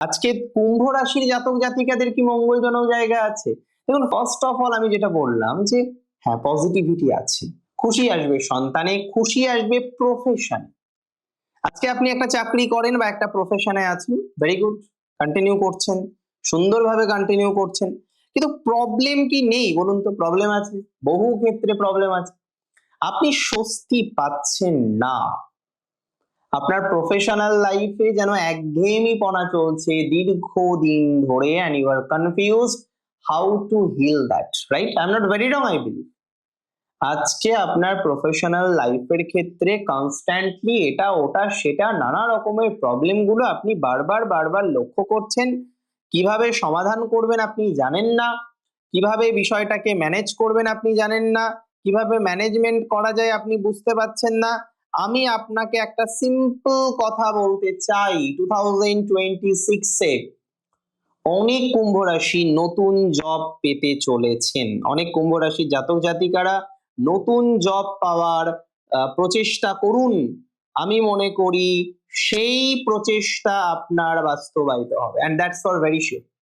আজকে কুম্ভ রাশির জাতক জাতিকাদের কি মঙ্গলজনক জায়গা আছে? দেখুন, ফার্স্ট অফ অল আমি যেটা বললাম যে হ্যাঁ, পজিটিভিটি আছে, খুশি আসবে সন্তানে, খুশি আসবে প্রফেশন। আজকে আপনি একটা চাকরি করেন বা একটা প্রফেশনে আছেন, ভেরি গুড, কন্টিনিউ করছেন, সুন্দরভাবে কন্টিনিউ করছেন, কিন্তু প্রবলেম কি নেই বলুন তো? প্রবলেম আছে, বহু ক্ষেত্রে প্রবলেম আছে। আপনি স্বস্তি পাচ্ছেন না, আপনার প্রফেশনাল লাইফে যেন একঘেয়েমিপনা চলছে দীর্ঘদিন ধরে, and you are confused how to heal that, right? I'm not very wrong, I believe. আজকে আপনার প্রফেশনাল লাইফের ক্ষেত্রে কনস্ট্যান্টলি এটা ওটা সেটা নানা রকমের প্রবলেম গুলো আপনি বারবার বারবার লক্ষ্য করছেন। কিভাবে সমাধান করবেন আপনি জানেন না, কিভাবে বিষয়টাকে ম্যানেজ করবেন আপনি জানেন না, কিভাবে ম্যানেজমেন্ট করা যায় আপনি বুঝতে পারছেন না। আমি আপনাকে একটা সিম্পল কথা বলতে চাই, 2026 এ অনেক কুম্ভ রাশি নতুন জব পেতে চলেছেন, অনেক কুম্ভ রাশির জাতক জাতিকারা নতুন জব পাওয়ার প্রচেষ্টা করুন। আমি মনে করি সেই প্রচেষ্টা আপনার বাস্তবায়িত হবে, and that's for very sure.